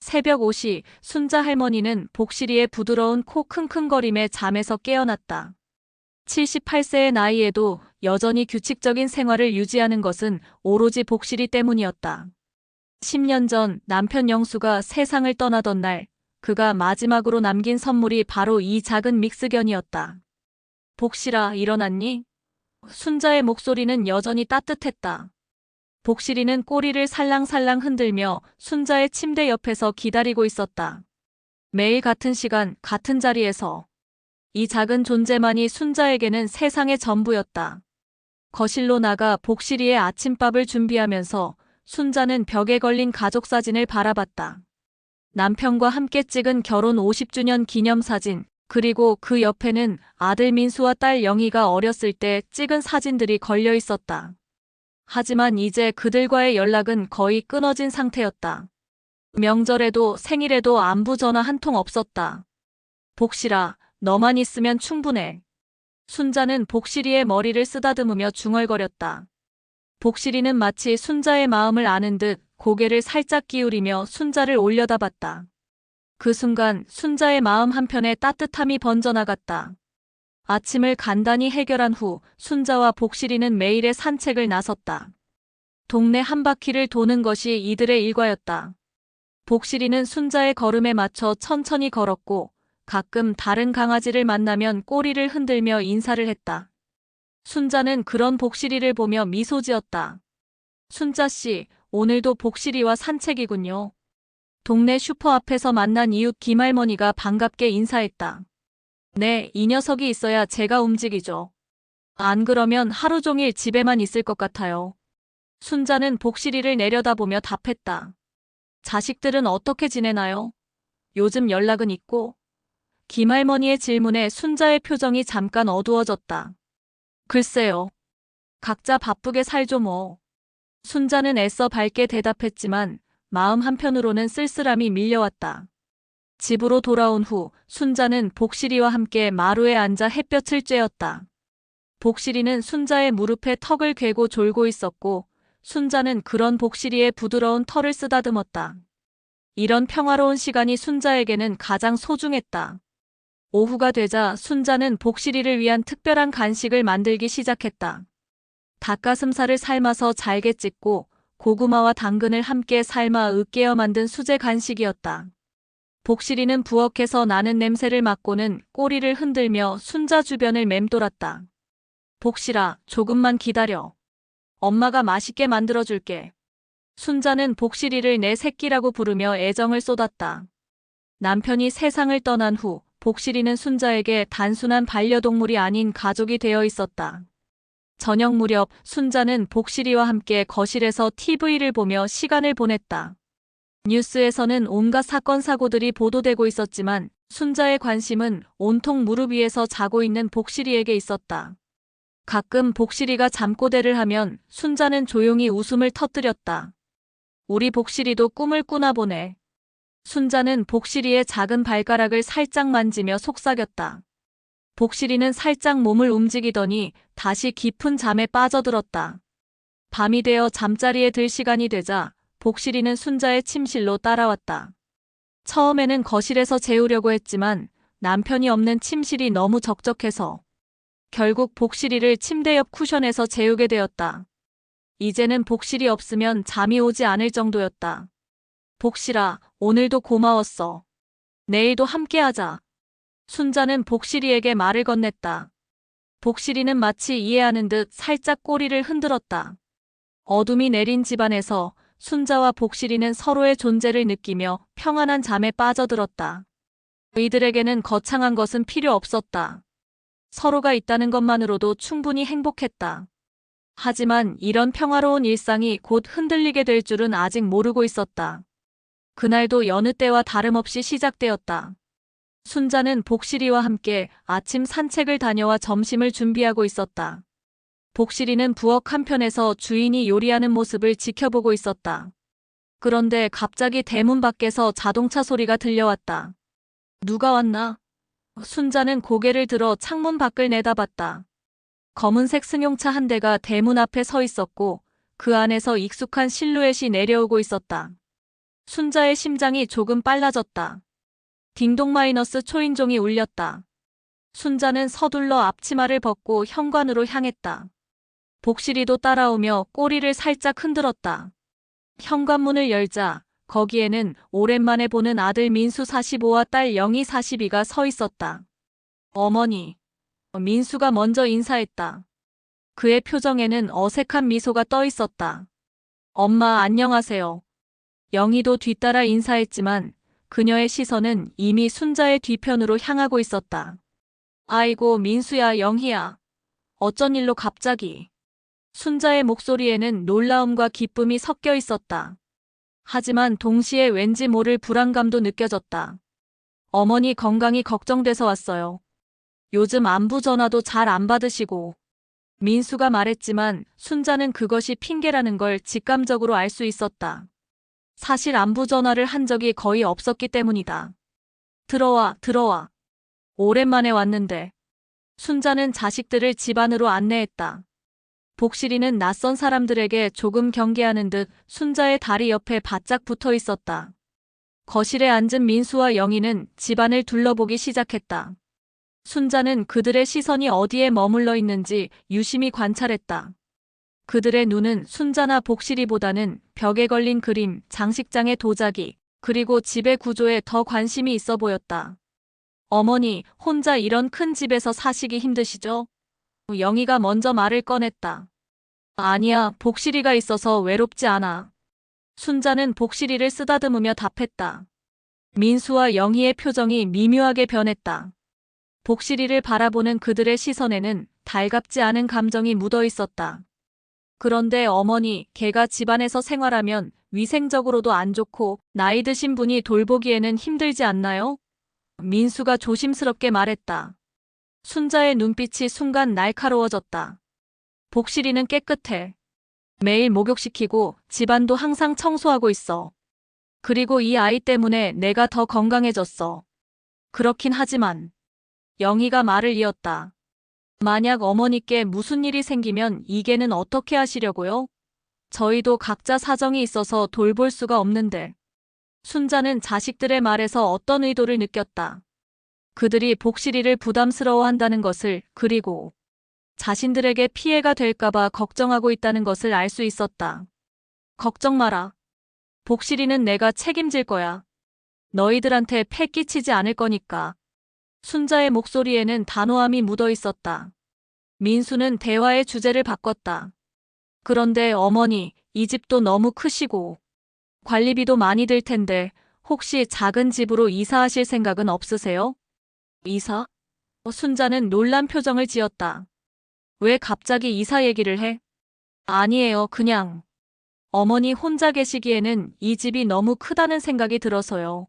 새벽 5시 순자 할머니는 복실이의 부드러운 코 킁킁거림에 잠에서 깨어났다. 78세의 나이에도 여전히 규칙적인 생활을 유지하는 것은 오로지 복실이 때문이었다. 10년 전 남편 영수가 세상을 떠나던 날, 그가 마지막으로 남긴 선물이 바로 이 작은 믹스견이었다. 복실아, 일어났니? 순자의 목소리는 여전히 따뜻했다. 복실이는 꼬리를 살랑살랑 흔들며 순자의 침대 옆에서 기다리고 있었다. 매일 같은 시간, 같은 자리에서. 이 작은 존재만이 순자에게는 세상의 전부였다. 거실로 나가 복실이의 아침밥을 준비하면서 순자는 벽에 걸린 가족사진을 바라봤다. 남편과 함께 찍은 결혼 50주년 기념사진, 그리고 그 옆에는 아들 민수와 딸 영희가 어렸을 때 찍은 사진들이 걸려 있었다. 하지만 이제 그들과의 연락은 거의 끊어진 상태였다. 명절에도 생일에도 안부 전화 한 통 없었다. 복실아, 너만 있으면 충분해. 순자는 복실이의 머리를 쓰다듬으며 중얼거렸다. 복실이는 마치 순자의 마음을 아는 듯 고개를 살짝 기울이며 순자를 올려다봤다. 그 순간 순자의 마음 한편에 따뜻함이 번져나갔다. 아침을 간단히 해결한 후 순자와 복실이는 매일의 산책을 나섰다. 동네 한 바퀴를 도는 것이 이들의 일과였다. 복실이는 순자의 걸음에 맞춰 천천히 걸었고 가끔 다른 강아지를 만나면 꼬리를 흔들며 인사를 했다. 순자는 그런 복실이를 보며 미소 지었다. 순자씨, 오늘도 복실이와 산책이군요. 동네 슈퍼 앞에서 만난 이웃 김할머니가 반갑게 인사했다. 네, 이 녀석이 있어야 제가 움직이죠. 안 그러면 하루 종일 집에만 있을 것 같아요. 순자는 복실이를 내려다보며 답했다. 자식들은 어떻게 지내나요? 요즘 연락은 있고? 김할머니의 질문에 순자의 표정이 잠깐 어두워졌다. 글쎄요. 각자 바쁘게 살죠 뭐. 순자는 애써 밝게 대답했지만 마음 한편으로는 쓸쓸함이 밀려왔다. 집으로 돌아온 후 순자는 복실이와 함께 마루에 앉아 햇볕을 쬐었다. 복실이는 순자의 무릎에 턱을 괴고 졸고 있었고 순자는 그런 복실이의 부드러운 털을 쓰다듬었다. 이런 평화로운 시간이 순자에게는 가장 소중했다. 오후가 되자 순자는 복실이를 위한 특별한 간식을 만들기 시작했다. 닭가슴살을 삶아서 잘게 찢고 고구마와 당근을 함께 삶아 으깨어 만든 수제 간식이었다. 복실이는 부엌에서 나는 냄새를 맡고는 꼬리를 흔들며 순자 주변을 맴돌았다. 복실아, 조금만 기다려. 엄마가 맛있게 만들어줄게. 순자는 복실이를 내 새끼라고 부르며 애정을 쏟았다. 남편이 세상을 떠난 후 복실이는 순자에게 단순한 반려동물이 아닌 가족이 되어 있었다. 저녁 무렵 순자는 복실이와 함께 거실에서 TV를 보며 시간을 보냈다. 뉴스에서는 온갖 사건 사고들이 보도되고 있었지만 순자의 관심은 온통 무릎 위에서 자고 있는 복실이에게 있었다. 가끔 복실이가 잠꼬대를 하면 순자는 조용히 웃음을 터뜨렸다. 우리 복실이도 꿈을 꾸나 보네. 순자는 복실이의 작은 발가락을 살짝 만지며 속삭였다. 복실이는 살짝 몸을 움직이더니 다시 깊은 잠에 빠져들었다. 밤이 되어 잠자리에 들 시간이 되자 복실이는 순자의 침실로 따라왔다. 처음에는 거실에서 재우려고 했지만 남편이 없는 침실이 너무 적적해서 결국 복실이를 침대 옆 쿠션에서 재우게 되었다. 이제는 복실이 없으면 잠이 오지 않을 정도였다. 복실아, 오늘도 고마웠어. 내일도 함께하자. 순자는 복실이에게 말을 건넸다. 복실이는 마치 이해하는 듯 살짝 꼬리를 흔들었다. 어둠이 내린 집안에서 순자와 복실이는 서로의 존재를 느끼며 평안한 잠에 빠져들었다. 이들에게는 거창한 것은 필요 없었다. 서로가 있다는 것만으로도 충분히 행복했다. 하지만 이런 평화로운 일상이 곧 흔들리게 될 줄은 아직 모르고 있었다. 그날도 여느 때와 다름없이 시작되었다. 순자는 복실이와 함께 아침 산책을 다녀와 점심을 준비하고 있었다. 복실이는 부엌 한편에서 주인이 요리하는 모습을 지켜보고 있었다. 그런데 갑자기 대문 밖에서 자동차 소리가 들려왔다. 누가 왔나? 순자는 고개를 들어 창문 밖을 내다봤다. 검은색 승용차 한 대가 대문 앞에 서 있었고 그 안에서 익숙한 실루엣이 내려오고 있었다. 순자의 심장이 조금 빨라졌다. 딩동 마이너스 초인종이 울렸다. 순자는 서둘러 앞치마를 벗고 현관으로 향했다. 복실이도 따라오며 꼬리를 살짝 흔들었다. 현관문을 열자 거기에는 오랜만에 보는 아들 민수 45와 딸 영희 42가 서 있었다. 어머니. 민수가 먼저 인사했다. 그의 표정에는 어색한 미소가 떠 있었다. 엄마 안녕하세요. 영희도 뒤따라 인사했지만 그녀의 시선은 이미 순자의 뒤편으로 향하고 있었다. 아이고 민수야 영희야. 어쩐 일로 갑자기. 순자의 목소리에는 놀라움과 기쁨이 섞여 있었다. 하지만 동시에 왠지 모를 불안감도 느껴졌다. 어머니 건강이 걱정돼서 왔어요. 요즘 안부 전화도 잘 안 받으시고. 민수가 말했지만 순자는 그것이 핑계라는 걸 직감적으로 알 수 있었다. 사실 안부 전화를 한 적이 거의 없었기 때문이다. 들어와, 들어와. 오랜만에 왔는데. 순자는 자식들을 집 안으로 안내했다. 복실이는 낯선 사람들에게 조금 경계하는 듯 순자의 다리 옆에 바짝 붙어 있었다. 거실에 앉은 민수와 영희는 집안을 둘러보기 시작했다. 순자는 그들의 시선이 어디에 머물러 있는지 유심히 관찰했다. 그들의 눈은 순자나 복실이보다는 벽에 걸린 그림, 장식장의 도자기, 그리고 집의 구조에 더 관심이 있어 보였다. 어머니, 혼자 이런 큰 집에서 사시기 힘드시죠? 영희가 먼저 말을 꺼냈다. 아니야, 복실이가 있어서 외롭지 않아. 순자는 복실이를 쓰다듬으며 답했다. 민수와 영희의 표정이 미묘하게 변했다. 복실이를 바라보는 그들의 시선에는 달갑지 않은 감정이 묻어 있었다. 그런데 어머니, 걔가 집안에서 생활하면 위생적으로도 안 좋고 나이 드신 분이 돌보기에는 힘들지 않나요? 민수가 조심스럽게 말했다. 순자의 눈빛이 순간 날카로워졌다. 복실이는 깨끗해. 매일 목욕시키고 집안도 항상 청소하고 있어. 그리고 이 아이 때문에 내가 더 건강해졌어. 그렇긴 하지만 영희가 말을 이었다. 만약 어머니께 무슨 일이 생기면 이게는 어떻게 하시려고요? 저희도 각자 사정이 있어서 돌볼 수가 없는데. 순자는 자식들의 말에서 어떤 의도를 느꼈다. 그들이 복실이를 부담스러워한다는 것을, 그리고 자신들에게 피해가 될까봐 걱정하고 있다는 것을 알 수 있었다. 걱정 마라. 복실이는 내가 책임질 거야. 너희들한테 패 끼치지 않을 거니까. 순자의 목소리에는 단호함이 묻어 있었다. 민수는 대화의 주제를 바꿨다. 그런데 어머니, 이 집도 너무 크시고 관리비도 많이 들 텐데 혹시 작은 집으로 이사하실 생각은 없으세요? 이사? 순자는 놀란 표정을 지었다. 왜 갑자기 이사 얘기를 해? 아니에요, 그냥. 어머니 혼자 계시기에는 이 집이 너무 크다는 생각이 들어서요.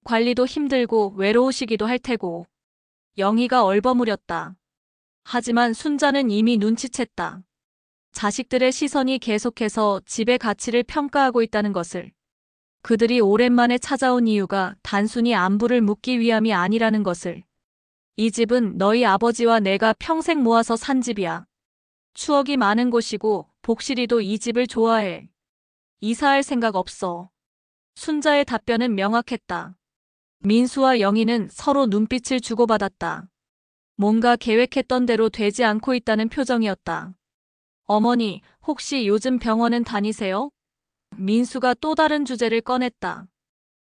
관리도 힘들고 외로우시기도 할 테고. 영희가 얼버무렸다. 하지만 순자는 이미 눈치챘다. 자식들의 시선이 계속해서 집의 가치를 평가하고 있다는 것을. 그들이 오랜만에 찾아온 이유가 단순히 안부를 묻기 위함이 아니라는 것을. 이 집은 너희 아버지와 내가 평생 모아서 산 집이야. 추억이 많은 곳이고 복실이도 이 집을 좋아해. 이사할 생각 없어. 순자의 답변은 명확했다. 민수와 영희는 서로 눈빛을 주고받았다. 뭔가 계획했던 대로 되지 않고 있다는 표정이었다. 어머니, 혹시 요즘 병원은 다니세요? 민수가 또 다른 주제를 꺼냈다.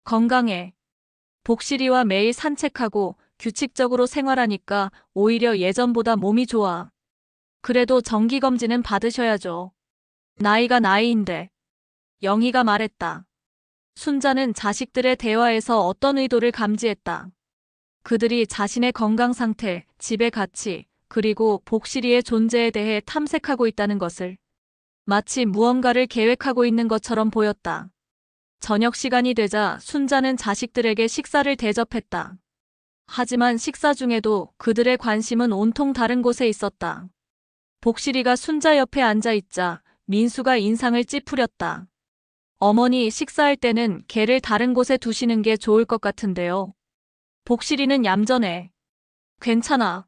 건강해. 복실이와 매일 산책하고 규칙적으로 생활하니까 오히려 예전보다 몸이 좋아. 그래도 정기검진은 받으셔야죠. 나이가 나이인데. 영희가 말했다. 순자는 자식들의 대화에서 어떤 의도를 감지했다. 그들이 자신의 건강 상태, 집의 가치, 그리고 복실이의 존재에 대해 탐색하고 있다는 것을. 마치 무언가를 계획하고 있는 것처럼 보였다. 저녁 시간이 되자 순자는 자식들에게 식사를 대접했다. 하지만 식사 중에도 그들의 관심은 온통 다른 곳에 있었다. 복실이가 순자 옆에 앉아 있자 민수가 인상을 찌푸렸다. 어머니, 식사할 때는 걔를 다른 곳에 두시는 게 좋을 것 같은데요. 복실이는 얌전해. 괜찮아.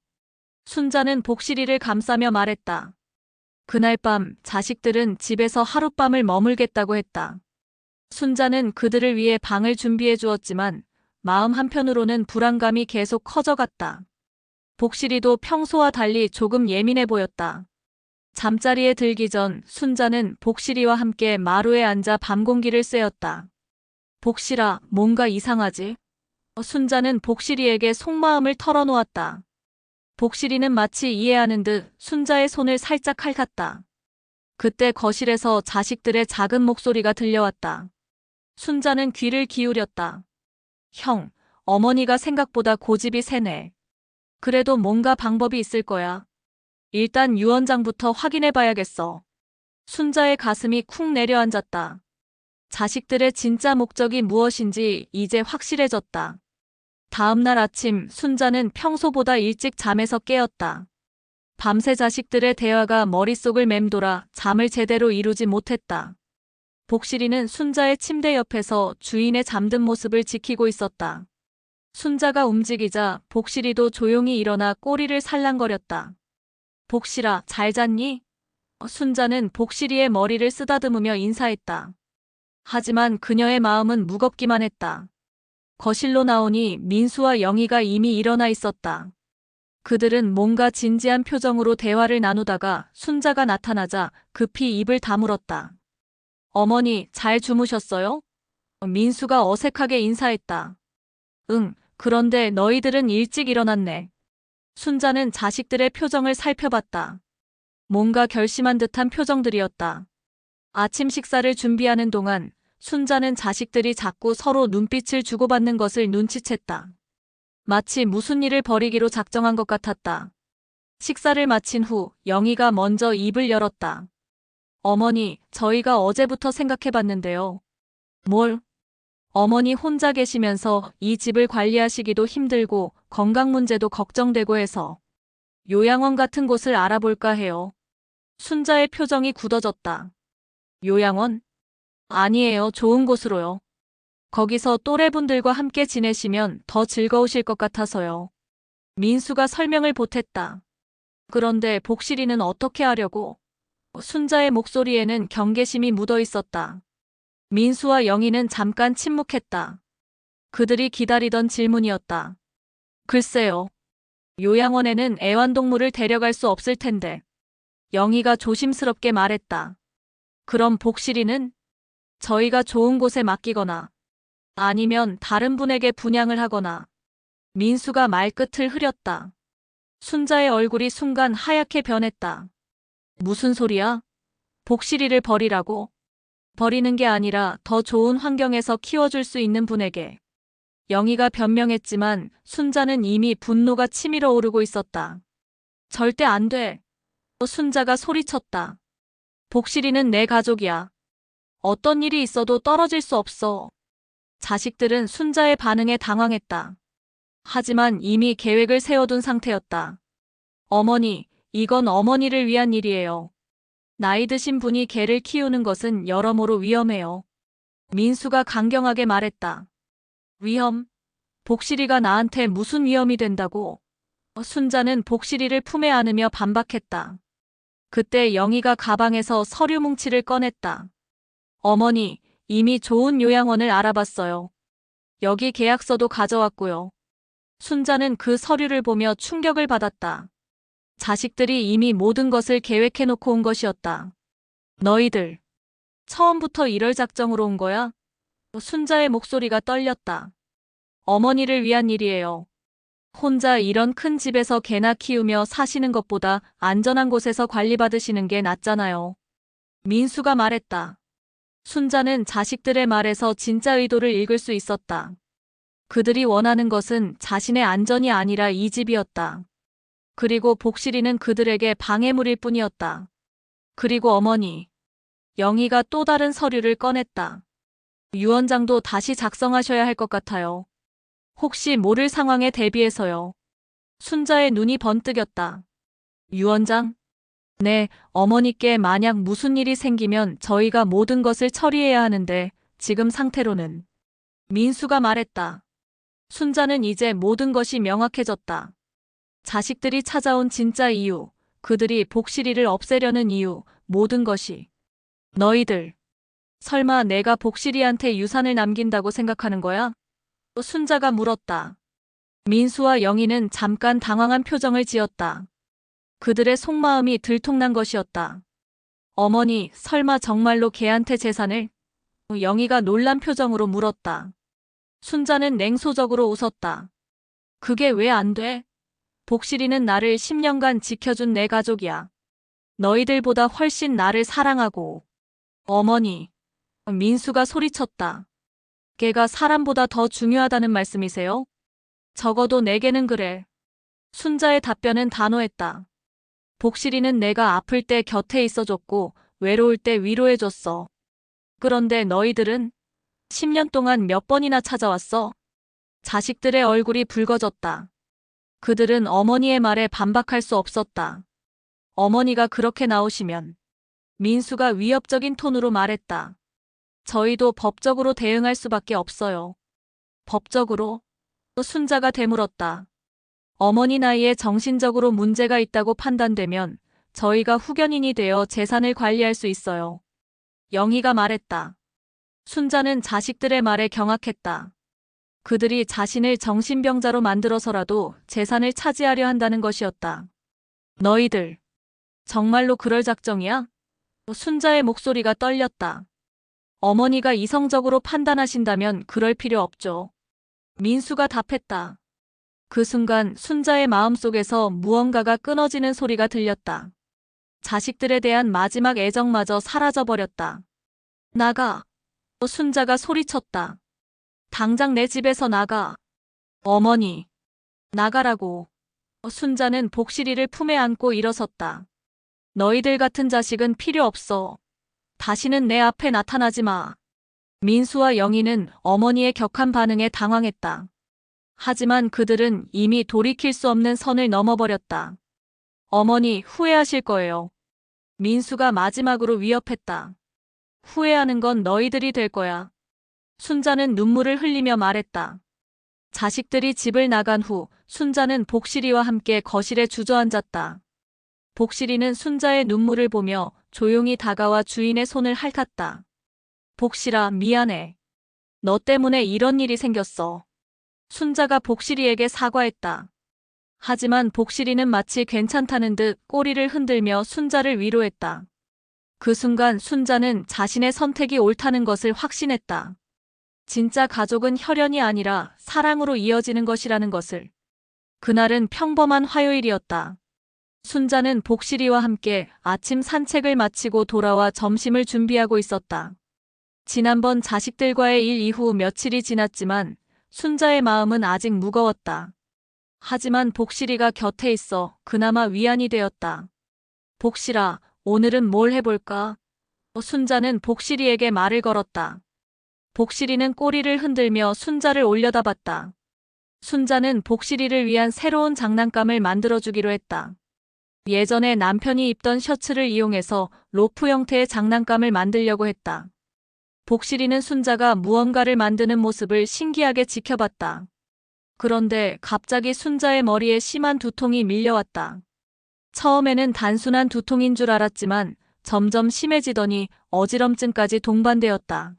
순자는 복실이를 감싸며 말했다. 그날 밤 자식들은 집에서 하룻밤을 머물겠다고 했다. 순자는 그들을 위해 방을 준비해 주었지만 마음 한편으로는 불안감이 계속 커져갔다. 복실이도 평소와 달리 조금 예민해 보였다. 잠자리에 들기 전 순자는 복실이와 함께 마루에 앉아 밤 공기를 쐬었다. 복실아, 뭔가 이상하지? 순자는 복실이에게 속마음을 털어놓았다. 복실이는 마치 이해하는 듯 순자의 손을 살짝 핥았다. 그때 거실에서 자식들의 작은 목소리가 들려왔다. 순자는 귀를 기울였다. 형, 어머니가 생각보다 고집이 세네. 그래도 뭔가 방법이 있을 거야. 일단 유언장부터 확인해 봐야겠어. 순자의 가슴이 쿵 내려앉았다. 자식들의 진짜 목적이 무엇인지 이제 확실해졌다. 다음 날 아침 순자는 평소보다 일찍 잠에서 깨었다. 밤새 자식들의 대화가 머릿속을 맴돌아 잠을 제대로 이루지 못했다. 복실이는 순자의 침대 옆에서 주인의 잠든 모습을 지키고 있었다. 순자가 움직이자 복실이도 조용히 일어나 꼬리를 살랑거렸다. 복실아, 잘 잤니? 순자는 복실이의 머리를 쓰다듬으며 인사했다. 하지만 그녀의 마음은 무겁기만 했다. 거실로 나오니 민수와 영희가 이미 일어나 있었다. 그들은 뭔가 진지한 표정으로 대화를 나누다가 순자가 나타나자 급히 입을 다물었다. 어머니, 잘 주무셨어요? 민수가 어색하게 인사했다. 응, 그런데 너희들은 일찍 일어났네. 순자는 자식들의 표정을 살펴봤다. 뭔가 결심한 듯한 표정들이었다. 아침 식사를 준비하는 동안 순자는 자식들이 자꾸 서로 눈빛을 주고받는 것을 눈치챘다. 마치 무슨 일을 벌이기로 작정한 것 같았다. 식사를 마친 후 영희가 먼저 입을 열었다. 어머니, 저희가 어제부터 생각해봤는데요. 뭘? 어머니 혼자 계시면서 이 집을 관리하시기도 힘들고 건강 문제도 걱정되고 해서 요양원 같은 곳을 알아볼까 해요. 순자의 표정이 굳어졌다. 요양원? 아니에요. 좋은 곳으로요. 거기서 또래분들과 함께 지내시면 더 즐거우실 것 같아서요. 민수가 설명을 보탰다. 그런데 복실이는 어떻게 하려고? 순자의 목소리에는 경계심이 묻어 있었다. 민수와 영희는 잠깐 침묵했다. 그들이 기다리던 질문이었다. 글쎄요. 요양원에는 애완동물을 데려갈 수 없을 텐데. 영희가 조심스럽게 말했다. 그럼 복실이는? 저희가 좋은 곳에 맡기거나 아니면 다른 분에게 분양을 하거나. 민수가 말끝을 흐렸다. 순자의 얼굴이 순간 하얗게 변했다. 무슨 소리야? 복실이를 버리라고? 버리는 게 아니라 더 좋은 환경에서 키워줄 수 있는 분에게. 영희가 변명했지만 순자는 이미 분노가 치밀어 오르고 있었다. 절대 안 돼. 순자가 소리쳤다. 복실이는 내 가족이야. 어떤 일이 있어도 떨어질 수 없어. 자식들은 순자의 반응에 당황했다. 하지만 이미 계획을 세워둔 상태였다. 어머니, 이건 어머니를 위한 일이에요. 나이 드신 분이 개를 키우는 것은 여러모로 위험해요. 민수가 강경하게 말했다. 위험? 복실이가 나한테 무슨 위험이 된다고? 순자는 복실이를 품에 안으며 반박했다. 그때 영희가 가방에서 서류 뭉치를 꺼냈다. 어머니, 이미 좋은 요양원을 알아봤어요. 여기 계약서도 가져왔고요. 순자는 그 서류를 보며 충격을 받았다. 자식들이 이미 모든 것을 계획해놓고 온 것이었다. 너희들, 처음부터 이럴 작정으로 온 거야? 순자의 목소리가 떨렸다. 어머니를 위한 일이에요. 혼자 이런 큰 집에서 개나 키우며 사시는 것보다 안전한 곳에서 관리받으시는 게 낫잖아요. 민수가 말했다. 순자는 자식들의 말에서 진짜 의도를 읽을 수 있었다. 그들이 원하는 것은 자신의 안전이 아니라 이 집이었다. 그리고 복실이는 그들에게 방해물일 뿐이었다. 그리고 어머니. 영희가 또 다른 서류를 꺼냈다. 유언장도 다시 작성하셔야 할 것 같아요. 혹시 모를 상황에 대비해서요. 순자의 눈이 번뜩였다. 유언장? 네, 어머니께 만약 무슨 일이 생기면 저희가 모든 것을 처리해야 하는데 지금 상태로는. 민수가 말했다. 순자는 이제 모든 것이 명확해졌다. 자식들이 찾아온 진짜 이유, 그들이 복실이를 없애려는 이유, 모든 것이. 너희들. 설마 내가 복실이한테 유산을 남긴다고 생각하는 거야? 또 순자가 물었다. 민수와 영희는 잠깐 당황한 표정을 지었다. 그들의 속마음이 들통난 것이었다. 어머니, 설마 정말로 걔한테 재산을? 영희가 놀란 표정으로 물었다. 순자는 냉소적으로 웃었다. 그게 왜 안 돼? 복실이는 나를 10년간 지켜준 내 가족이야. 너희들보다 훨씬 나를 사랑하고. 어머니, 민수가 소리쳤다. 걔가 사람보다 더 중요하다는 말씀이세요? 적어도 내게는 그래. 순자의 답변은 단호했다. 복실이는 내가 아플 때 곁에 있어줬고 외로울 때 위로해줬어. 그런데 너희들은 10년 동안 몇 번이나 찾아왔어? 자식들의 얼굴이 붉어졌다. 그들은 어머니의 말에 반박할 수 없었다. 어머니가 그렇게 나오시면 민수가 위협적인 톤으로 말했다. 저희도 법적으로 대응할 수밖에 없어요. 법적으로? 또 순자가 되물었다. 어머니 나이에 정신적으로 문제가 있다고 판단되면 저희가 후견인이 되어 재산을 관리할 수 있어요. 영희가 말했다. 순자는 자식들의 말에 경악했다. 그들이 자신을 정신병자로 만들어서라도 재산을 차지하려 한다는 것이었다. 너희들, 정말로 그럴 작정이야? 순자의 목소리가 떨렸다. 어머니가 이성적으로 판단하신다면 그럴 필요 없죠. 민수가 답했다. 그 순간 순자의 마음속에서 무언가가 끊어지는 소리가 들렸다. 자식들에 대한 마지막 애정마저 사라져버렸다. 나가. 순자가 소리쳤다. 당장 내 집에서 나가. 어머니. 나가라고. 순자는 복실이를 품에 안고 일어섰다. 너희들 같은 자식은 필요 없어. 다시는 내 앞에 나타나지 마. 민수와 영희는 어머니의 격한 반응에 당황했다. 하지만 그들은 이미 돌이킬 수 없는 선을 넘어버렸다. 어머니, 후회하실 거예요. 민수가 마지막으로 위협했다. 후회하는 건 너희들이 될 거야. 순자는 눈물을 흘리며 말했다. 자식들이 집을 나간 후 순자는 복실이와 함께 거실에 주저앉았다. 복실이는 순자의 눈물을 보며 조용히 다가와 주인의 손을 핥았다. 복실아, 미안해. 너 때문에 이런 일이 생겼어. 순자가 복실이에게 사과했다. 하지만 복실이는 마치 괜찮다는 듯 꼬리를 흔들며 순자를 위로했다. 그 순간 순자는 자신의 선택이 옳다는 것을 확신했다. 진짜 가족은 혈연이 아니라 사랑으로 이어지는 것이라는 것을. 그날은 평범한 화요일이었다. 순자는 복실이와 함께 아침 산책을 마치고 돌아와 점심을 준비하고 있었다. 지난번 자식들과의 일 이후 며칠이 지났지만 순자의 마음은 아직 무거웠다. 하지만 복실이가 곁에 있어 그나마 위안이 되었다. 복실아, 오늘은 뭘 해볼까? 순자는 복실이에게 말을 걸었다. 복실이는 꼬리를 흔들며 순자를 올려다봤다. 순자는 복실이를 위한 새로운 장난감을 만들어주기로 했다. 예전에 남편이 입던 셔츠를 이용해서 로프 형태의 장난감을 만들려고 했다. 복실이는 순자가 무언가를 만드는 모습을 신기하게 지켜봤다. 그런데 갑자기 순자의 머리에 심한 두통이 밀려왔다. 처음에는 단순한 두통인 줄 알았지만 점점 심해지더니 어지럼증까지 동반되었다.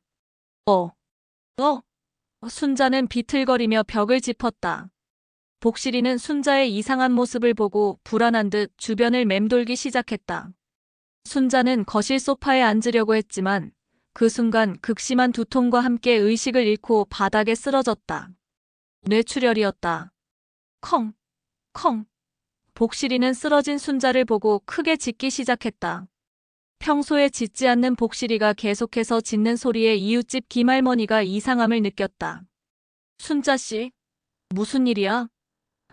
순자는 비틀거리며 벽을 짚었다. 복실이는 순자의 이상한 모습을 보고 불안한 듯 주변을 맴돌기 시작했다. 순자는 거실 소파에 앉으려고 했지만 그 순간 극심한 두통과 함께 의식을 잃고 바닥에 쓰러졌다. 뇌출혈이었다. 컹, 컹. 복실이는 쓰러진 순자를 보고 크게 짖기 시작했다. 평소에 짖지 않는 복실이가 계속해서 짖는 소리에 이웃집 김할머니가 이상함을 느꼈다. 순자씨, 무슨 일이야?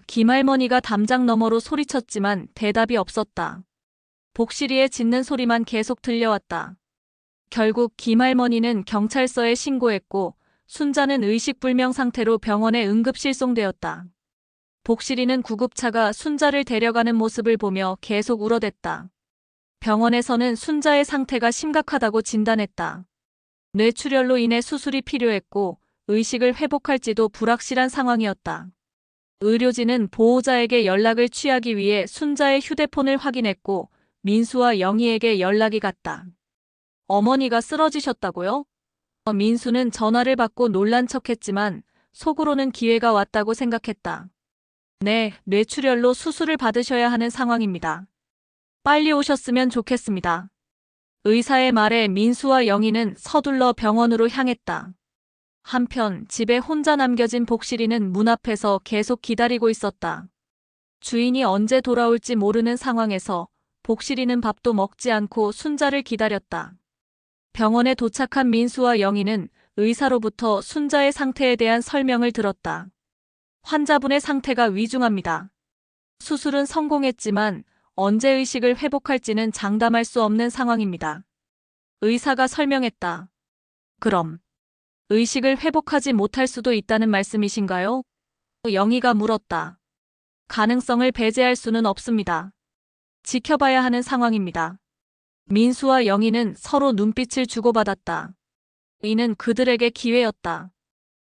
김할머니가 담장 너머로 소리쳤지만 대답이 없었다. 복실이의 짖는 소리만 계속 들려왔다. 결국 김할머니는 경찰서에 신고했고 순자는 의식불명 상태로 병원에 응급실송되었다. 복실이는 구급차가 순자를 데려가는 모습을 보며 계속 울어댔다. 병원에서는 순자의 상태가 심각하다고 진단했다. 뇌출혈로 인해 수술이 필요했고 의식을 회복할지도 불확실한 상황이었다. 의료진은 보호자에게 연락을 취하기 위해 순자의 휴대폰을 확인했고 민수와 영희에게 연락이 갔다. 어머니가 쓰러지셨다고요? 민수는 전화를 받고 놀란 척했지만 속으로는 기회가 왔다고 생각했다. 네, 뇌출혈로 수술을 받으셔야 하는 상황입니다. 빨리 오셨으면 좋겠습니다. 의사의 말에 민수와 영희는 서둘러 병원으로 향했다. 한편 집에 혼자 남겨진 복실이는 문 앞에서 계속 기다리고 있었다. 주인이 언제 돌아올지 모르는 상황에서 복실이는 밥도 먹지 않고 순자를 기다렸다. 병원에 도착한 민수와 영희는 의사로부터 순자의 상태에 대한 설명을 들었다. 환자분의 상태가 위중합니다. 수술은 성공했지만 언제 의식을 회복할지는 장담할 수 없는 상황입니다. 의사가 설명했다. 그럼 의식을 회복하지 못할 수도 있다는 말씀이신가요? 영희가 물었다. 가능성을 배제할 수는 없습니다. 지켜봐야 하는 상황입니다. 민수와 영희는 서로 눈빛을 주고받았다. 이는 그들에게 기회였다.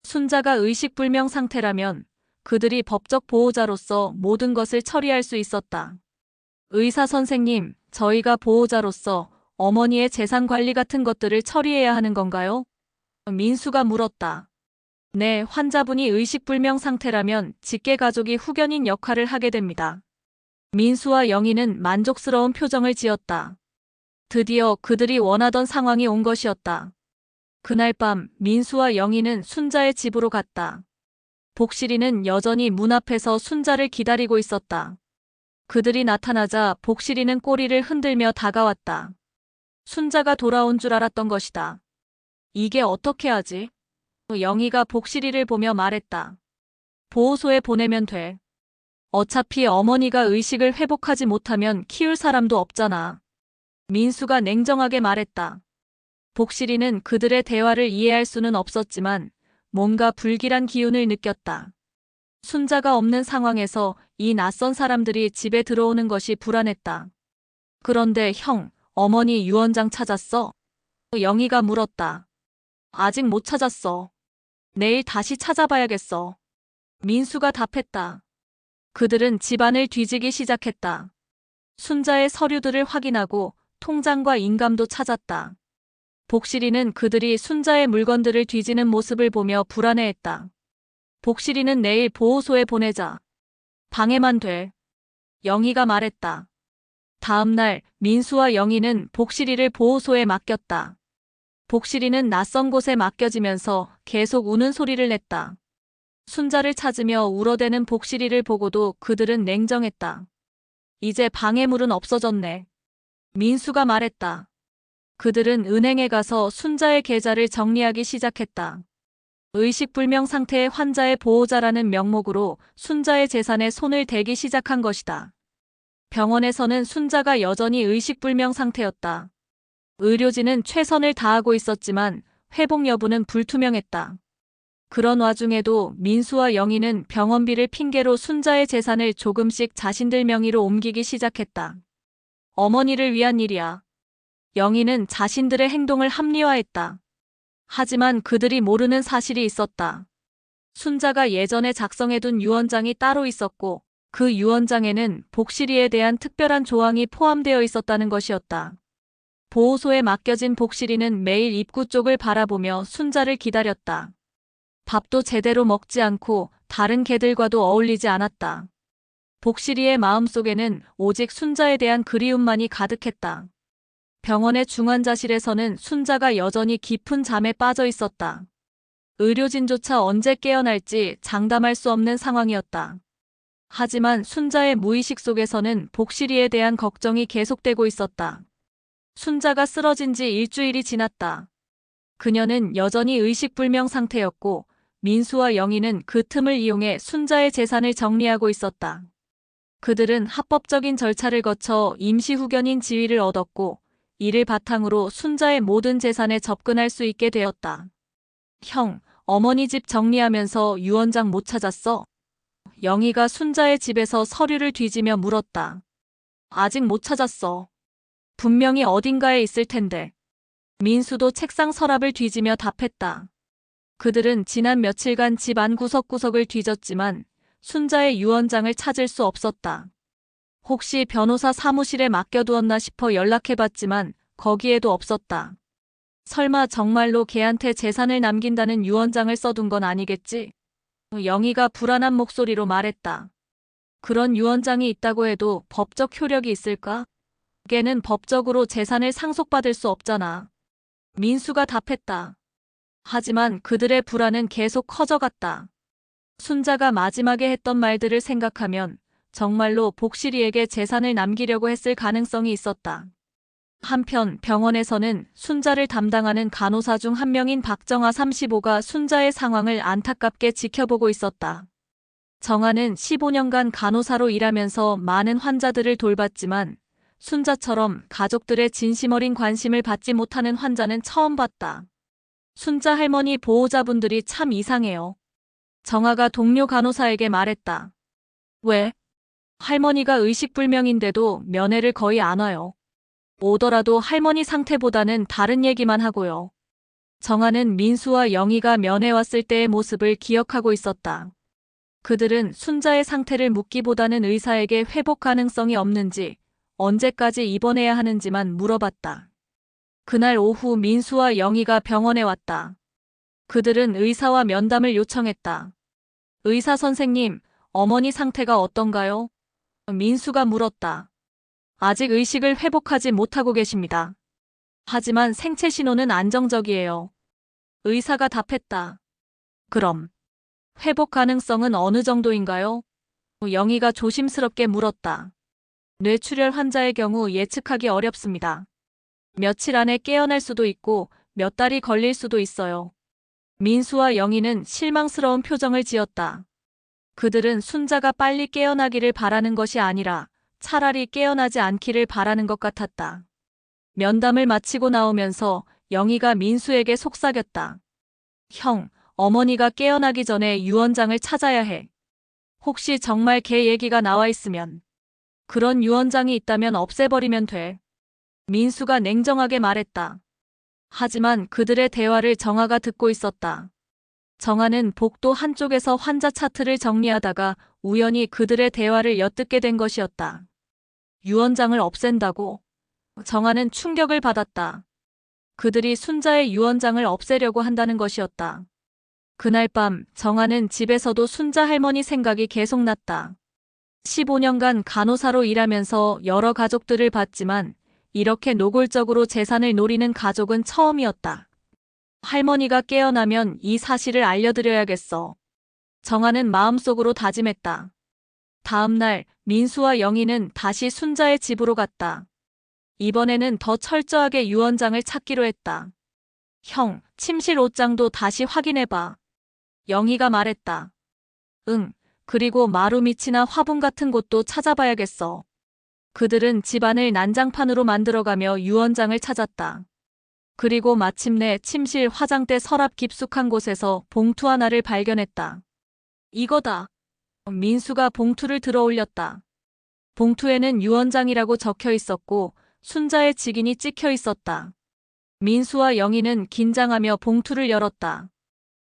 순자가 의식불명 상태라면 그들이 법적 보호자로서 모든 것을 처리할 수 있었다. 의사 선생님, 저희가 보호자로서 어머니의 재산 관리 같은 것들을 처리해야 하는 건가요? 민수가 물었다. 네, 환자분이 의식불명 상태라면 직계가족이 후견인 역할을 하게 됩니다. 민수와 영희는 만족스러운 표정을 지었다. 드디어 그들이 원하던 상황이 온 것이었다. 그날 밤 민수와 영희는 순자의 집으로 갔다. 복실이는 여전히 문 앞에서 순자를 기다리고 있었다. 그들이 나타나자 복실이는 꼬리를 흔들며 다가왔다. 순자가 돌아온 줄 알았던 것이다. 이게 어떻게 하지? 영희가 복실이를 보며 말했다. 보호소에 보내면 돼. 어차피 어머니가 의식을 회복하지 못하면 키울 사람도 없잖아. 민수가 냉정하게 말했다. 복실이는 그들의 대화를 이해할 수는 없었지만 뭔가 불길한 기운을 느꼈다. 순자가 없는 상황에서 이 낯선 사람들이 집에 들어오는 것이 불안했다. 그런데 형, 어머니 유언장 찾았어? 영희가 물었다. 아직 못 찾았어. 내일 다시 찾아봐야겠어. 민수가 답했다. 그들은 집안을 뒤지기 시작했다. 순자의 서류들을 확인하고 통장과 인감도 찾았다. 복실이는 그들이 순자의 물건들을 뒤지는 모습을 보며 불안해했다. 복실이는 내일 보호소에 보내자. 방해만 돼. 영희가 말했다. 다음 날 민수와 영희는 복실이를 보호소에 맡겼다. 복실이는 낯선 곳에 맡겨지면서 계속 우는 소리를 냈다. 순자를 찾으며 울어대는 복실이를 보고도 그들은 냉정했다. 이제 방해물은 없어졌네. 민수가 말했다. 그들은 은행에 가서 순자의 계좌를 정리하기 시작했다. 의식불명 상태의 환자의 보호자라는 명목으로 순자의 재산에 손을 대기 시작한 것이다. 병원에서는 순자가 여전히 의식불명 상태였다. 의료진은 최선을 다하고 있었지만 회복 여부는 불투명했다. 그런 와중에도 민수와 영희는 병원비를 핑계로 순자의 재산을 조금씩 자신들 명의로 옮기기 시작했다. 어머니를 위한 일이야. 영희는 자신들의 행동을 합리화했다. 하지만 그들이 모르는 사실이 있었다. 순자가 예전에 작성해둔 유언장이 따로 있었고 그 유언장에는 복실이에 대한 특별한 조항이 포함되어 있었다는 것이었다. 보호소에 맡겨진 복실이는 매일 입구 쪽을 바라보며 순자를 기다렸다. 밥도 제대로 먹지 않고 다른 개들과도 어울리지 않았다. 복실이의 마음속에는 오직 순자에 대한 그리움만이 가득했다. 병원의 중환자실에서는 순자가 여전히 깊은 잠에 빠져 있었다. 의료진조차 언제 깨어날지 장담할 수 없는 상황이었다. 하지만 순자의 무의식 속에서는 복실이에 대한 걱정이 계속되고 있었다. 순자가 쓰러진 지 일주일이 지났다. 그녀는 여전히 의식불명 상태였고 민수와 영희는 그 틈을 이용해 순자의 재산을 정리하고 있었다. 그들은 합법적인 절차를 거쳐 임시 후견인 지위를 얻었고 이를 바탕으로 순자의 모든 재산에 접근할 수 있게 되었다. 형, 어머니 집 정리하면서 유언장 못 찾았어? 영희가 순자의 집에서 서류를 뒤지며 물었다. 아직 못 찾았어. 분명히 어딘가에 있을 텐데. 민수도 책상 서랍을 뒤지며 답했다. 그들은 지난 며칠간 집 안 구석구석을 뒤졌지만 순자의 유언장을 찾을 수 없었다. 혹시 변호사 사무실에 맡겨두었나 싶어 연락해봤지만 거기에도 없었다. 설마 정말로 걔한테 재산을 남긴다는 유언장을 써둔 건 아니겠지? 영희가 불안한 목소리로 말했다. 그런 유언장이 있다고 해도 법적 효력이 있을까? 걔는 법적으로 재산을 상속받을 수 없잖아. 민수가 답했다. 하지만 그들의 불안은 계속 커져갔다. 순자가 마지막에 했던 말들을 생각하면 정말로 복실이에게 재산을 남기려고 했을 가능성이 있었다. 한편 병원에서는 순자를 담당하는 간호사 중 한 명인 박정아 35가 순자의 상황을 안타깝게 지켜보고 있었다. 정아는 15년간 간호사로 일하면서 많은 환자들을 돌봤지만 순자처럼 가족들의 진심 어린 관심을 받지 못하는 환자는 처음 봤다. 순자 할머니 보호자분들이 참 이상해요. 정아가 동료 간호사에게 말했다. 왜? 할머니가 의식불명인데도 면회를 거의 안 와요. 오더라도 할머니 상태보다는 다른 얘기만 하고요. 정아는 민수와 영희가 면회 왔을 때의 모습을 기억하고 있었다. 그들은 순자의 상태를 묻기보다는 의사에게 회복 가능성이 없는지, 언제까지 입원해야 하는지만 물어봤다. 그날 오후 민수와 영희가 병원에 왔다. 그들은 의사와 면담을 요청했다. 의사 선생님, 어머니 상태가 어떤가요? 민수가 물었다. 아직 의식을 회복하지 못하고 계십니다. 하지만 생체 신호는 안정적이에요. 의사가 답했다. 그럼 회복 가능성은 어느 정도인가요? 영희가 조심스럽게 물었다. 뇌출혈 환자의 경우 예측하기 어렵습니다. 며칠 안에 깨어날 수도 있고 몇 달이 걸릴 수도 있어요. 민수와 영희는 실망스러운 표정을 지었다. 그들은 순자가 빨리 깨어나기를 바라는 것이 아니라 차라리 깨어나지 않기를 바라는 것 같았다. 면담을 마치고 나오면서 영희가 민수에게 속삭였다. 형, 어머니가 깨어나기 전에 유언장을 찾아야 해. 혹시 정말 걔 얘기가 나와 있으면. 그런 유언장이 있다면 없애버리면 돼. 민수가 냉정하게 말했다. 하지만 그들의 대화를 정아가 듣고 있었다. 정아는 복도 한쪽에서 환자 차트를 정리하다가 우연히 그들의 대화를 엿듣게 된 것이었다. 유언장을 없앤다고? 정아는 충격을 받았다. 그들이 순자의 유언장을 없애려고 한다는 것이었다. 그날 밤 정아는 집에서도 순자 할머니 생각이 계속 났다. 15년간 간호사로 일하면서 여러 가족들을 봤지만 이렇게 노골적으로 재산을 노리는 가족은 처음이었다. 할머니가 깨어나면 이 사실을 알려드려야겠어. 정아는 마음속으로 다짐했다. 다음 날 민수와 영희는 다시 순자의 집으로 갔다. 이번에는 더 철저하게 유언장을 찾기로 했다. 형, 침실 옷장도 다시 확인해봐. 영희가 말했다. 응, 그리고 마루 밑이나 화분 같은 곳도 찾아봐야겠어. 그들은 집안을 난장판으로 만들어가며 유언장을 찾았다. 그리고 마침내 침실 화장대 서랍 깊숙한 곳에서 봉투 하나를 발견했다. 이거다. 민수가 봉투를 들어 올렸다. 봉투에는 유언장이라고 적혀 있었고 순자의 직인이 찍혀 있었다. 민수와 영희는 긴장하며 봉투를 열었다.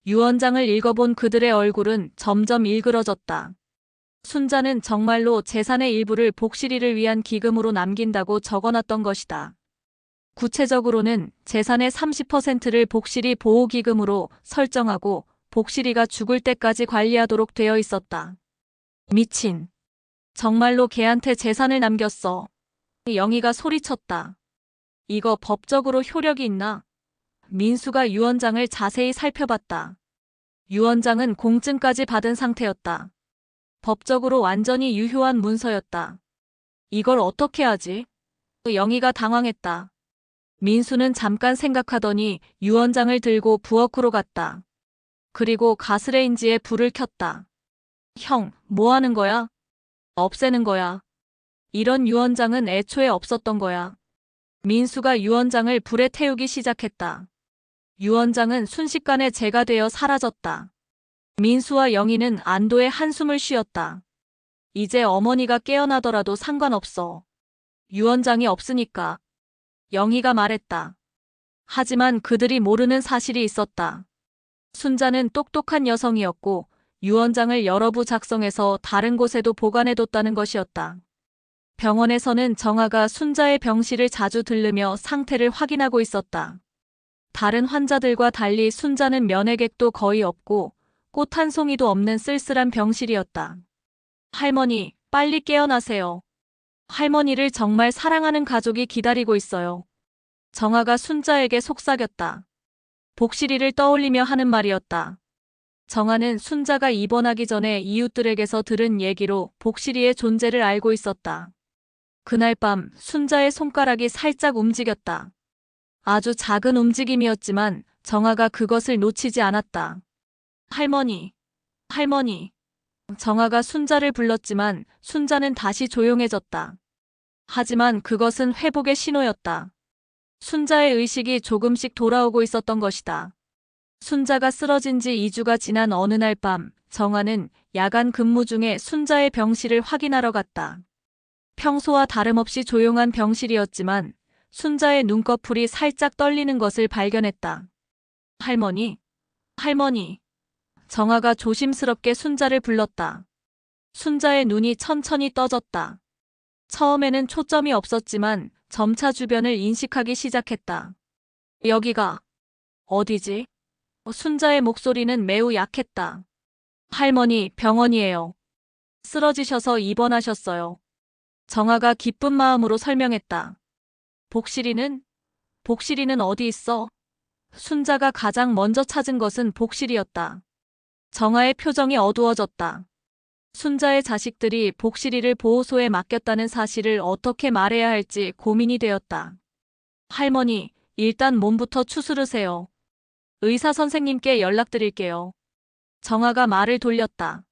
유언장을 읽어본 그들의 얼굴은 점점 일그러졌다. 순자는 정말로 재산의 일부를 복실이를 위한 기금으로 남긴다고 적어놨던 것이다. 구체적으로는 재산의 30%를 복실이 보호기금으로 설정하고 복실이가 죽을 때까지 관리하도록 되어 있었다. 미친. 정말로 걔한테 재산을 남겼어. 영희가 소리쳤다. 이거 법적으로 효력이 있나? 민수가 유언장을 자세히 살펴봤다. 유언장은 공증까지 받은 상태였다. 법적으로 완전히 유효한 문서였다. 이걸 어떻게 하지? 영희가 당황했다. 민수는 잠깐 생각하더니 유언장을 들고 부엌으로 갔다. 그리고 가스레인지에 불을 켰다. 형, 뭐 하는 거야? 없애는 거야. 이런 유언장은 애초에 없었던 거야. 민수가 유언장을 불에 태우기 시작했다. 유언장은 순식간에 재가 되어 사라졌다. 민수와 영희는 안도의 한숨을 쉬었다. 이제 어머니가 깨어나더라도 상관없어. 유언장이 없으니까. 영희가 말했다. 하지만 그들이 모르는 사실이 있었다. 순자는 똑똑한 여성이었고 유언장을 여러 부 작성해서 다른 곳에도 보관해뒀다는 것이었다. 병원에서는 정아가 순자의 병실을 자주 들르며 상태를 확인하고 있었다. 다른 환자들과 달리 순자는 면회객도 거의 없고 꽃 한 송이도 없는 쓸쓸한 병실이었다. 할머니, 빨리 깨어나세요. 할머니를 정말 사랑하는 가족이 기다리고 있어요. 정아가 순자에게 속삭였다. 복실이를 떠올리며 하는 말이었다. 정아는 순자가 입원하기 전에 이웃들에게서 들은 얘기로 복실이의 존재를 알고 있었다. 그날 밤 순자의 손가락이 살짝 움직였다. 아주 작은 움직임이었지만 정아가 그것을 놓치지 않았다. 할머니, 할머니. 정아가 순자를 불렀지만 순자는 다시 조용해졌다. 하지만 그것은 회복의 신호였다. 순자의 의식이 조금씩 돌아오고 있었던 것이다. 순자가 쓰러진 지 2주가 지난 어느 날 밤, 정아는 야간 근무 중에 순자의 병실을 확인하러 갔다. 평소와 다름없이 조용한 병실이었지만 순자의 눈꺼풀이 살짝 떨리는 것을 발견했다. 할머니, 할머니. 정아가 조심스럽게 순자를 불렀다. 순자의 눈이 천천히 떠졌다. 처음에는 초점이 없었지만 점차 주변을 인식하기 시작했다. 여기가 어디지? 순자의 목소리는 매우 약했다. 할머니, 병원이에요. 쓰러지셔서 입원하셨어요. 정아가 기쁜 마음으로 설명했다. 복실이는 어디 있어? 순자가 가장 먼저 찾은 것은 복실이었다. 정아의 표정이 어두워졌다. 순자의 자식들이 복실이를 보호소에 맡겼다는 사실을 어떻게 말해야 할지 고민이 되었다. 할머니, 일단 몸부터 추스르세요. 의사 선생님께 연락드릴게요. 정아가 말을 돌렸다.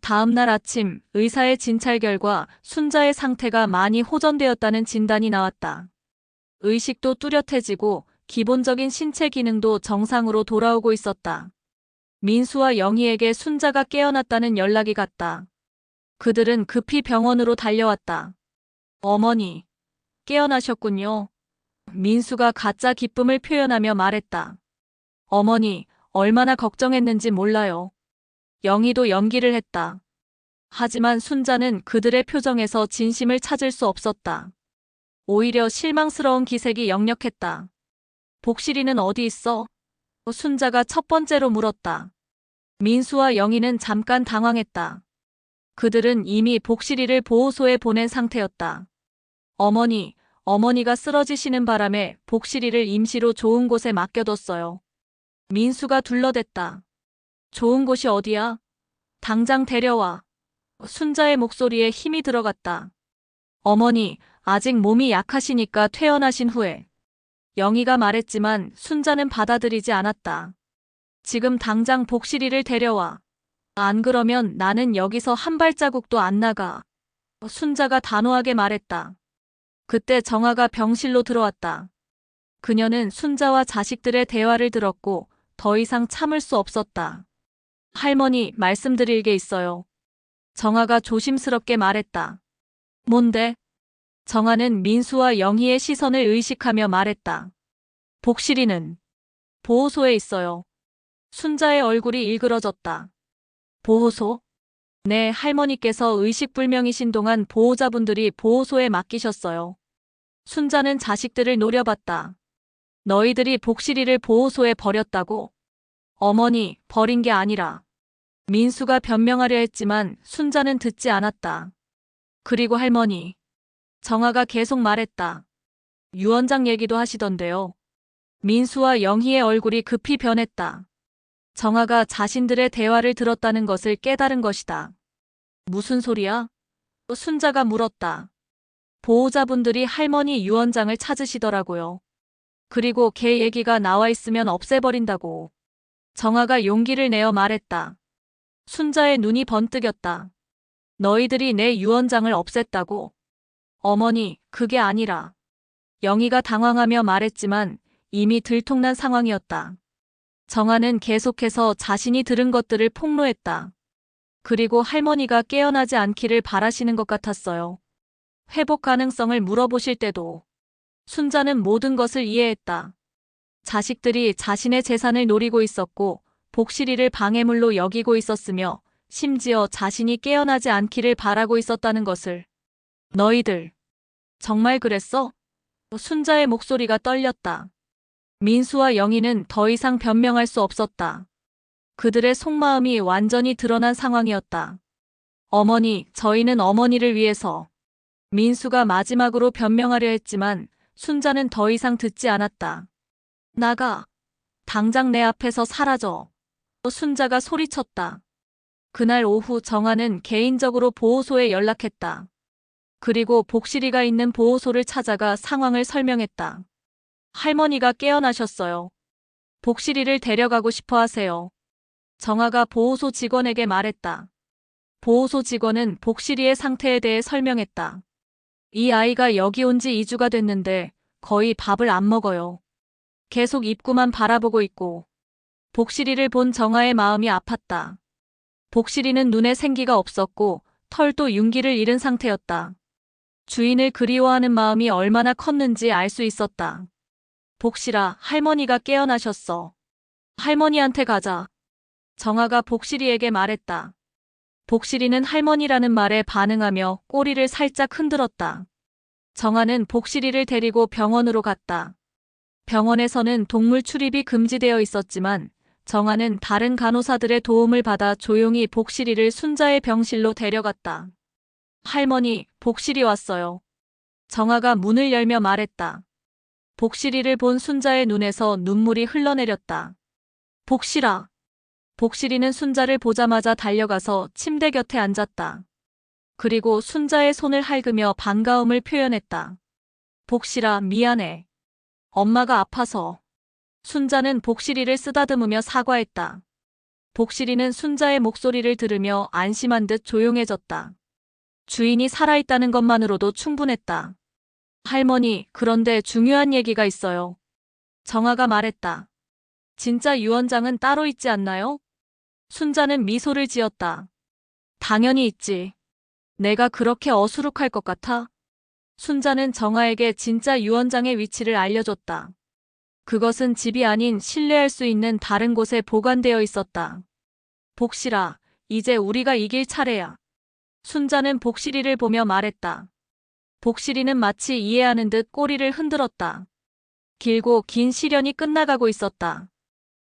다음 날 아침 의사의 진찰 결과 순자의 상태가 많이 호전되었다는 진단이 나왔다. 의식도 뚜렷해지고 기본적인 신체 기능도 정상으로 돌아오고 있었다. 민수와 영희에게 순자가 깨어났다는 연락이 갔다. 그들은 급히 병원으로 달려왔다. 어머니, 깨어나셨군요. 민수가 가짜 기쁨을 표현하며 말했다. 어머니, 얼마나 걱정했는지 몰라요. 영희도 연기를 했다. 하지만 순자는 그들의 표정에서 진심을 찾을 수 없었다. 오히려 실망스러운 기색이 역력했다. 복실이는 어디 있어? 순자가 첫 번째로 물었다. 민수와 영희는 잠깐 당황했다. 그들은 이미 복실이를 보호소에 보낸 상태였다. 어머니가 쓰러지시는 바람에 복실이를 임시로 좋은 곳에 맡겨뒀어요. 민수가 둘러댔다. 좋은 곳이 어디야? 당장 데려와. 순자의 목소리에 힘이 들어갔다. 어머니, 아직 몸이 약하시니까 퇴원하신 후에. 영희가 말했지만 순자는 받아들이지 않았다. 지금 당장 복실이를 데려와. 안 그러면 나는 여기서 한 발자국도 안 나가. 순자가 단호하게 말했다. 그때 정아가 병실로 들어왔다. 그녀는 순자와 자식들의 대화를 들었고 더 이상 참을 수 없었다. 할머니, 말씀드릴 게 있어요. 정아가 조심스럽게 말했다. 뭔데? 정아는 민수와 영희의 시선을 의식하며 말했다. 복실이는 보호소에 있어요. 순자의 얼굴이 일그러졌다. 보호소? 네, 할머니께서 의식불명이신 동안 보호자분들이 보호소에 맡기셨어요. 순자는 자식들을 노려봤다. 너희들이 복실이를 보호소에 버렸다고? 어머니, 버린 게 아니라. 민수가 변명하려 했지만 순자는 듣지 않았다. 그리고 할머니. 정아가 계속 말했다. 유원장 얘기도 하시던데요. 민수와 영희의 얼굴이 급히 변했다. 정아가 자신들의 대화를 들었다는 것을 깨달은 것이다. 무슨 소리야? 순자가 물었다. 보호자분들이 할머니 유원장을 찾으시더라고요. 그리고 걔 얘기가 나와 있으면 없애버린다고. 정아가 용기를 내어 말했다. 순자의 눈이 번뜩였다. 너희들이 내 유원장을 없앴다고? 어머니, 그게 아니라. 영희가 당황하며 말했지만 이미 들통난 상황이었다. 정아는 계속해서 자신이 들은 것들을 폭로했다. 그리고 할머니가 깨어나지 않기를 바라시는 것 같았어요. 회복 가능성을 물어보실 때도. 순자는 모든 것을 이해했다. 자식들이 자신의 재산을 노리고 있었고 복실이를 방해물로 여기고 있었으며 심지어 자신이 깨어나지 않기를 바라고 있었다는 것을. 너희들, 정말 그랬어? 순자의 목소리가 떨렸다. 민수와 영희는 더 이상 변명할 수 없었다. 그들의 속마음이 완전히 드러난 상황이었다. 어머니, 저희는 어머니를 위해서. 민수가 마지막으로 변명하려 했지만 순자는 더 이상 듣지 않았다. 나가. 당장 내 앞에서 사라져. 순자가 소리쳤다. 그날 오후 정아는 개인적으로 보호소에 연락했다. 그리고 복실이가 있는 보호소를 찾아가 상황을 설명했다. 할머니가 깨어나셨어요. 복실이를 데려가고 싶어 하세요. 정아가 보호소 직원에게 말했다. 보호소 직원은 복실이의 상태에 대해 설명했다. 이 아이가 여기 온 지 2주가 됐는데 거의 밥을 안 먹어요. 계속 입구만 바라보고 있고. 복실이를 본 정아의 마음이 아팠다. 복실이는 눈에 생기가 없었고 털도 윤기를 잃은 상태였다. 주인을 그리워하는 마음이 얼마나 컸는지 알 수 있었다. 복실아, 할머니가 깨어나셨어. 할머니한테 가자. 정아가 복실이에게 말했다. 복실이는 할머니라는 말에 반응하며 꼬리를 살짝 흔들었다. 정아는 복실이를 데리고 병원으로 갔다. 병원에서는 동물 출입이 금지되어 있었지만 정아는 다른 간호사들의 도움을 받아 조용히 복실이를 순자의 병실로 데려갔다. 할머니, 복실이 왔어요. 정아가 문을 열며 말했다. 복실이를 본 순자의 눈에서 눈물이 흘러내렸다. 복실아. 복실이는 순자를 보자마자 달려가서 침대 곁에 앉았다. 그리고 순자의 손을 핥으며 반가움을 표현했다. 복실아, 미안해. 엄마가 아파서. 순자는 복실이를 쓰다듬으며 사과했다. 복실이는 순자의 목소리를 들으며 안심한 듯 조용해졌다. 주인이 살아있다는 것만으로도 충분했다. 할머니, 그런데 중요한 얘기가 있어요. 정아가 말했다. 진짜 유언장은 따로 있지 않나요? 순자는 미소를 지었다. 당연히 있지. 내가 그렇게 어수룩할 것 같아? 순자는 정아에게 진짜 유언장의 위치를 알려줬다. 그것은 집이 아닌 신뢰할 수 있는 다른 곳에 보관되어 있었다. 복실아, 이제 우리가 이길 차례야. 순자는 복실이를 보며 말했다. 복실이는 마치 이해하는 듯 꼬리를 흔들었다. 길고 긴 시련이 끝나가고 있었다.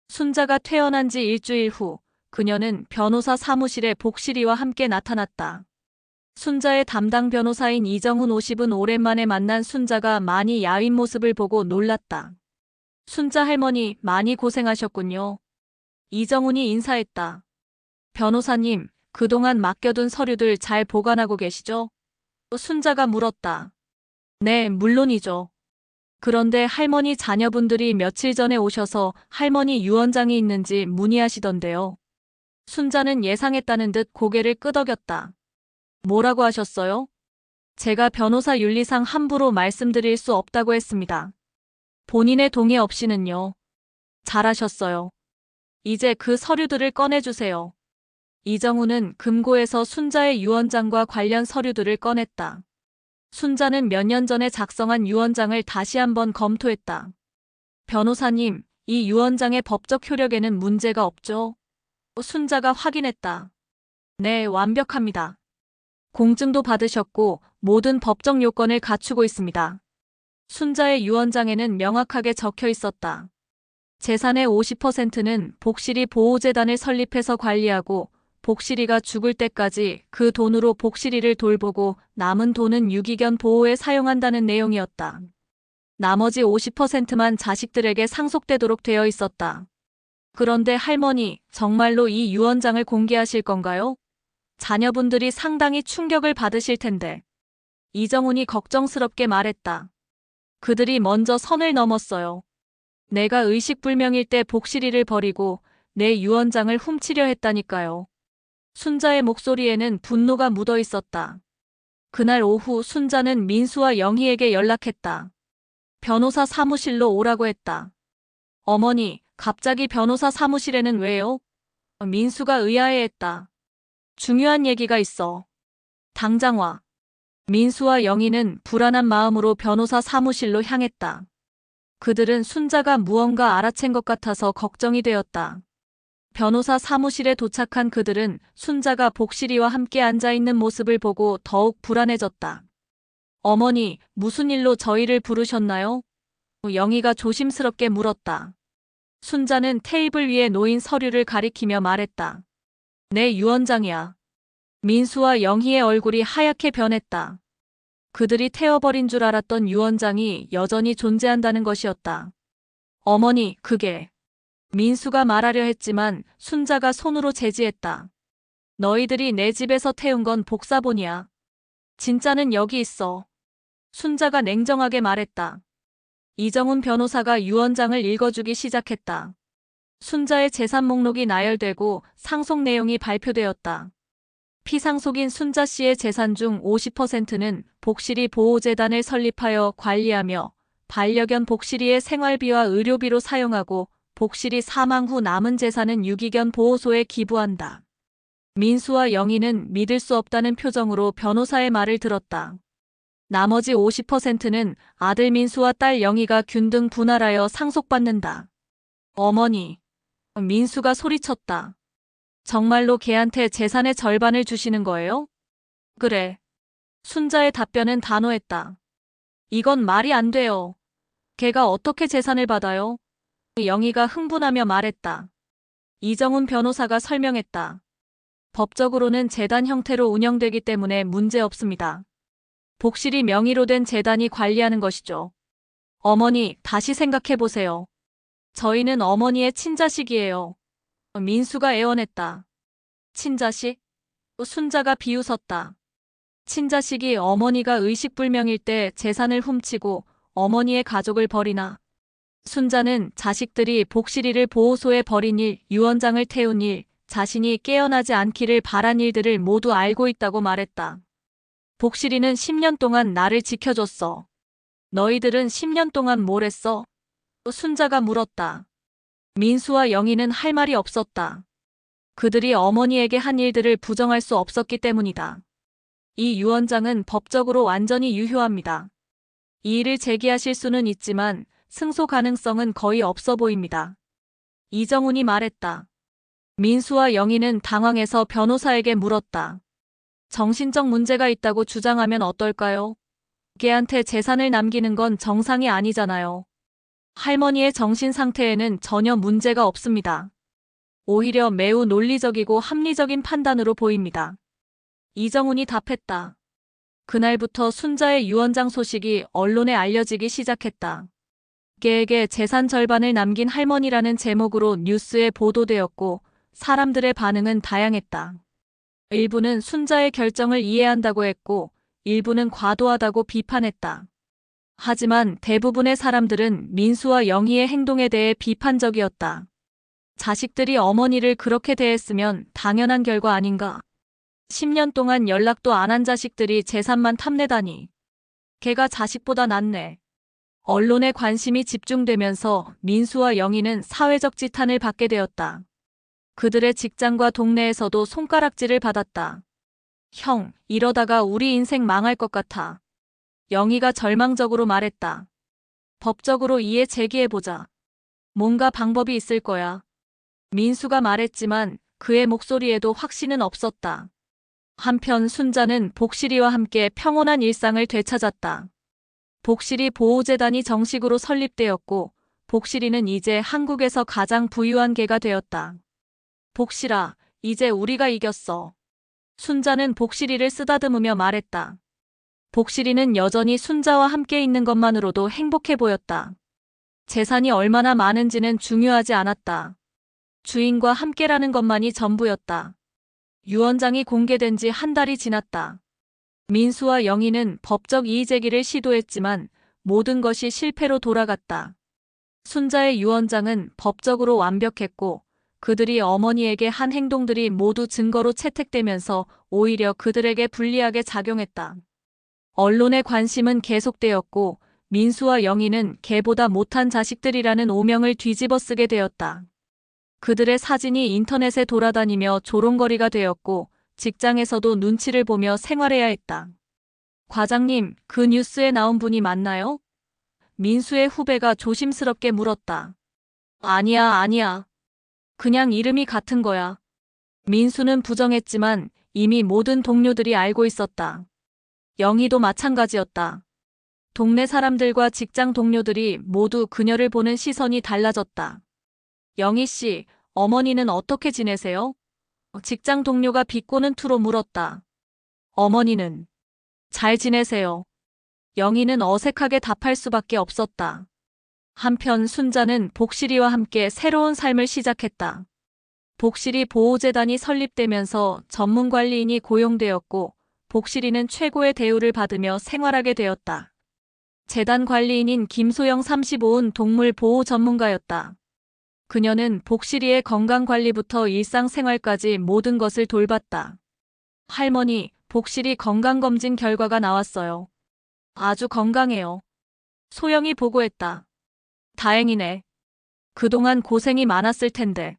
순자가 퇴원한 지 일주일 후 그녀는 변호사 사무실에 복실이와 함께 나타났다. 순자의 담당 변호사인 이정훈 50은 오랜만에 만난 순자가 많이 야윈 모습을 보고 놀랐다. 순자 할머니, 많이 고생하셨군요. 이정훈이 인사했다. 변호사님, 그동안 맡겨둔 서류들 잘 보관하고 계시죠? 순자가 물었다. 네, 물론이죠. 그런데 할머니 자녀분들이 며칠 전에 오셔서 할머니 유언장이 있는지 문의하시던데요. 순자는 예상했다는 듯 고개를 끄덕였다. 뭐라고 하셨어요? 제가 변호사 윤리상 함부로 말씀드릴 수 없다고 했습니다. 본인의 동의 없이는요. 잘하셨어요. 이제 그 서류들을 꺼내주세요. 이정우는 금고에서 순자의 유언장과 관련 서류들을 꺼냈다. 순자는 몇 년 전에 작성한 유언장을 다시 한번 검토했다. 변호사님, 이 유언장의 법적 효력에는 문제가 없죠? 순자가 확인했다. 네, 완벽합니다. 공증도 받으셨고 모든 법적 요건을 갖추고 있습니다. 순자의 유언장에는 명확하게 적혀 있었다. 재산의 50%는 복실이 보호재단을 설립해서 관리하고 복실이가 죽을 때까지 그 돈으로 복실이를 돌보고 남은 돈은 유기견 보호에 사용한다는 내용이었다. 나머지 50%만 자식들에게 상속되도록 되어 있었다. 그런데 할머니, 정말로 이 유언장을 공개하실 건가요? 자녀분들이 상당히 충격을 받으실 텐데. 이정훈이 걱정스럽게 말했다. 그들이 먼저 선을 넘었어요. 내가 의식불명일 때 복실이를 버리고 내 유언장을 훔치려 했다니까요. 순자의 목소리에는 분노가 묻어 있었다. 그날 오후 순자는 민수와 영희에게 연락했다. 변호사 사무실로 오라고 했다. 어머니, 갑자기 변호사 사무실에는 왜요? 민수가 의아해했다. 중요한 얘기가 있어. 당장 와. 민수와 영희는 불안한 마음으로 변호사 사무실로 향했다. 그들은 순자가 무언가 알아챈 것 같아서 걱정이 되었다. 변호사 사무실에 도착한 그들은 순자가 복실이와 함께 앉아있는 모습을 보고 더욱 불안해졌다. 어머니, 무슨 일로 저희를 부르셨나요? 영희가 조심스럽게 물었다. 순자는 테이블 위에 놓인 서류를 가리키며 말했다. 내 유언장이야. 민수와 영희의 얼굴이 하얗게 변했다. 그들이 태워버린 줄 알았던 유언장이 여전히 존재한다는 것이었다. 어머니, 그게. 민수가 말하려 했지만 순자가 손으로 제지했다. 너희들이 내 집에서 태운 건 복사본이야. 진짜는 여기 있어. 순자가 냉정하게 말했다. 이정훈 변호사가 유언장을 읽어주기 시작했다. 순자의 재산 목록이 나열되고 상속 내용이 발표되었다. 피상속인 순자 씨의 재산 중 50%는 복실이 보호재단을 설립하여 관리하며 반려견 복실이의 생활비와 의료비로 사용하고 복실이 사망 후 남은 재산은 유기견 보호소에 기부한다. 민수와 영희는 믿을 수 없다는 표정으로 변호사의 말을 들었다. 나머지 50%는 아들 민수와 딸 영희가 균등 분할하여 상속받는다. 어머니, 민수가 소리쳤다. 정말로 걔한테 재산의 절반을 주시는 거예요? 그래. 순자의 답변은 단호했다. 이건 말이 안 돼요. 걔가 어떻게 재산을 받아요? 영희가 흥분하며 말했다. 이정훈 변호사가 설명했다. 법적으로는 재단 형태로 운영되기 때문에 문제 없습니다. 복실이 명의로 된 재단이 관리하는 것이죠. 어머니, 다시 생각해 보세요. 저희는 어머니의 친자식이에요. 민수가 애원했다. 친자식? 순자가 비웃었다. 친자식이 어머니가 의식불명일 때 재산을 훔치고 어머니의 가족을 버리나. 순자는 자식들이 복실이를 보호소에 버린 일, 유언장을 태운 일, 자신이 깨어나지 않기를 바란 일들을 모두 알고 있다고 말했다. 복실이는 10년 동안 나를 지켜줬어. 너희들은 10년 동안 뭘 했어? 순자가 물었다. 민수와 영희는 할 말이 없었다. 그들이 어머니에게 한 일들을 부정할 수 없었기 때문이다. 이 유언장은 법적으로 완전히 유효합니다. 이 일을 제기하실 수는 있지만 승소 가능성은 거의 없어 보입니다. 이정훈이 말했다. 민수와 영희는 당황해서 변호사에게 물었다. 정신적 문제가 있다고 주장하면 어떨까요? 걔한테 재산을 남기는 건 정상이 아니잖아요. 할머니의 정신 상태에는 전혀 문제가 없습니다. 오히려 매우 논리적이고 합리적인 판단으로 보입니다. 이정훈이 답했다. 그날부터 순자의 유언장 소식이 언론에 알려지기 시작했다. 걔에게 재산 절반을 남긴 할머니라는 제목으로 뉴스에 보도되었고 사람들의 반응은 다양했다. 일부는 순자의 결정을 이해한다고 했고 일부는 과도하다고 비판했다. 하지만 대부분의 사람들은 민수와 영희의 행동에 대해 비판적이었다. 자식들이 어머니를 그렇게 대했으면 당연한 결과 아닌가. 10년 동안 연락도 안 한 자식들이 재산만 탐내다니. 걔가 자식보다 낫네. 언론의 관심이 집중되면서 민수와 영희는 사회적 지탄을 받게 되었다. 그들의 직장과 동네에서도 손가락질을 받았다. 형, 이러다가 우리 인생 망할 것 같아. 영희가 절망적으로 말했다. 법적으로 이해 제기해보자. 뭔가 방법이 있을 거야. 민수가 말했지만 그의 목소리에도 확신은 없었다. 한편 순자는 복실이와 함께 평온한 일상을 되찾았다. 복실이 보호재단이 정식으로 설립되었고 복실이는 이제 한국에서 가장 부유한 개가 되었다. 복실아, 이제 우리가 이겼어. 순자는 복실이를 쓰다듬으며 말했다. 복실이는 여전히 순자와 함께 있는 것만으로도 행복해 보였다. 재산이 얼마나 많은지는 중요하지 않았다. 주인과 함께라는 것만이 전부였다. 유언장이 공개된 지 한 달이 지났다. 민수와 영희는 법적 이의 제기를 시도했지만 모든 것이 실패로 돌아갔다. 순자의 유언장은 법적으로 완벽했고 그들이 어머니에게 한 행동들이 모두 증거로 채택되면서 오히려 그들에게 불리하게 작용했다. 언론의 관심은 계속되었고 민수와 영희는 개보다 못한 자식들이라는 오명을 뒤집어쓰게 되었다. 그들의 사진이 인터넷에 돌아다니며 조롱거리가 되었고 직장에서도 눈치를 보며 생활해야 했다. 과장님, 그 뉴스에 나온 분이 맞나요? 민수의 후배가 조심스럽게 물었다. 아니야. 그냥 이름이 같은 거야. 민수는 부정했지만 이미 모든 동료들이 알고 있었다. 영희도 마찬가지였다. 동네 사람들과 직장 동료들이 모두 그녀를 보는 시선이 달라졌다. 영희 씨, 어머니는 어떻게 지내세요? 직장 동료가 비꼬는 투로 물었다. 어머니는 잘 지내세요. 영희는 어색하게 답할 수밖에 없었다. 한편 순자는 복실이와 함께 새로운 삶을 시작했다. 복실이 보호재단이 설립되면서 전문관리인이 고용되었고 복실이는 최고의 대우를 받으며 생활하게 되었다. 재단 관리인인 김소영 35은 동물 보호 전문가였다. 그녀는 복실이의 건강관리부터 일상생활까지 모든 것을 돌봤다. 할머니, 복실이 건강검진 결과가 나왔어요. 아주 건강해요. 소영이 보고했다. 다행이네. 그동안 고생이 많았을 텐데.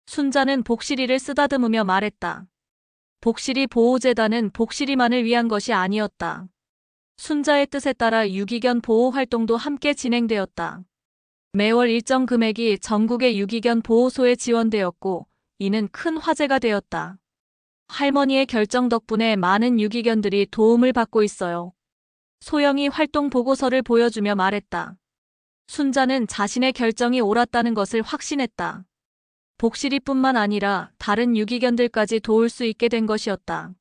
순자는 복실이를 쓰다듬으며 말했다. 복실이 보호재단은 복실이만을 위한 것이 아니었다. 순자의 뜻에 따라 유기견 보호 활동도 함께 진행되었다. 매월 일정 금액이 전국의 유기견 보호소에 지원되었고 이는 큰 화제가 되었다. 할머니의 결정 덕분에 많은 유기견들이 도움을 받고 있어요. 소영이 활동 보고서를 보여주며 말했다. 순자는 자신의 결정이 옳았다는 것을 확신했다. 복실이뿐만 아니라 다른 유기견들까지 도울 수 있게 된 것이었다.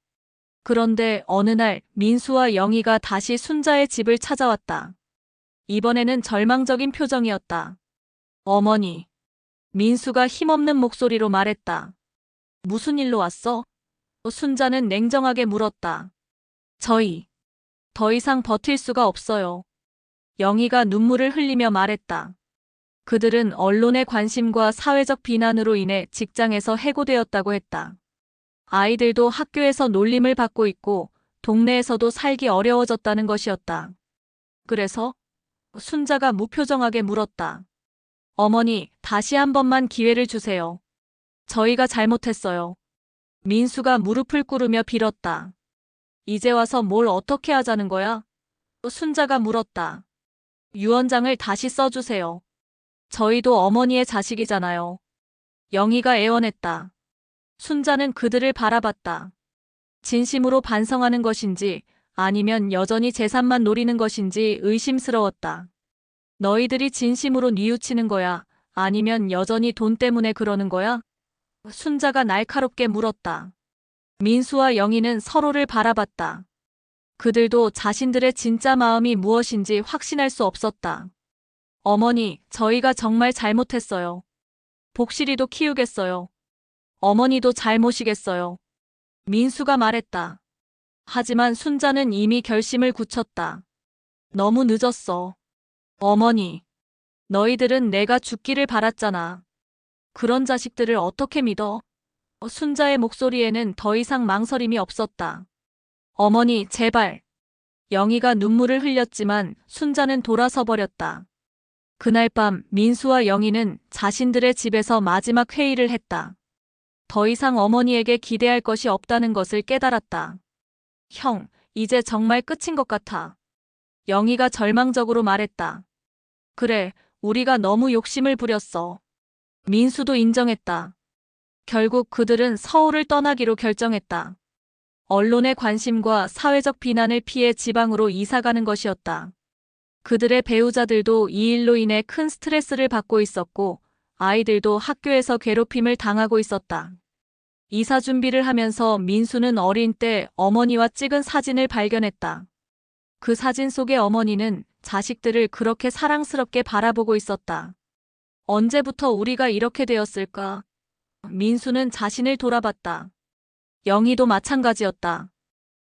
그런데 어느 날 민수와 영희가 다시 순자의 집을 찾아왔다. 이번에는 절망적인 표정이었다. 어머니. 민수가 힘없는 목소리로 말했다. 무슨 일로 왔어? 순자는 냉정하게 물었다. 저희 더 이상 버틸 수가 없어요. 영희가 눈물을 흘리며 말했다. 그들은 언론의 관심과 사회적 비난으로 인해 직장에서 해고되었다고 했다. 아이들도 학교에서 놀림을 받고 있고 동네에서도 살기 어려워졌다는 것이었다. 그래서 순자가 무표정하게 물었다. 어머니, 다시 한 번만 기회를 주세요. 저희가 잘못했어요. 민수가 무릎을 꿇으며 빌었다. 이제 와서 뭘 어떻게 하자는 거야? 순자가 물었다. 유언장을 다시 써주세요. 저희도 어머니의 자식이잖아요. 영희가 애원했다. 순자는 그들을 바라봤다. 진심으로 반성하는 것인지 아니면 여전히 재산만 노리는 것인지 의심스러웠다. 너희들이 진심으로 뉘우치는 거야? 아니면 여전히 돈 때문에 그러는 거야? 순자가 날카롭게 물었다. 민수와 영희는 서로를 바라봤다. 그들도 자신들의 진짜 마음이 무엇인지 확신할 수 없었다. 어머니, 저희가 정말 잘못했어요. 복실이도 키우겠어요. 어머니도 잘 모시겠어요. 민수가 말했다. 하지만 순자는 이미 결심을 굳혔다. 너무 늦었어. 어머니, 너희들은 내가 죽기를 바랐잖아. 그런 자식들을 어떻게 믿어? 순자의 목소리에는 더 이상 망설임이 없었다. 어머니, 제발. 영희가 눈물을 흘렸지만 순자는 돌아서 버렸다. 그날 밤 민수와 영희는 자신들의 집에서 마지막 회의를 했다. 더 이상 어머니에게 기대할 것이 없다는 것을 깨달았다. 형, 이제 정말 끝인 것 같아. 영희가 절망적으로 말했다. 그래, 우리가 너무 욕심을 부렸어. 민수도 인정했다. 결국 그들은 서울을 떠나기로 결정했다. 언론의 관심과 사회적 비난을 피해 지방으로 이사가는 것이었다. 그들의 배우자들도 이 일로 인해 큰 스트레스를 받고 있었고 아이들도 학교에서 괴롭힘을 당하고 있었다. 이사 준비를 하면서 민수는 어린 때 어머니와 찍은 사진을 발견했다. 그 사진 속의 어머니는 자식들을 그렇게 사랑스럽게 바라보고 있었다. 언제부터 우리가 이렇게 되었을까? 민수는 자신을 돌아봤다. 영희도 마찬가지였다.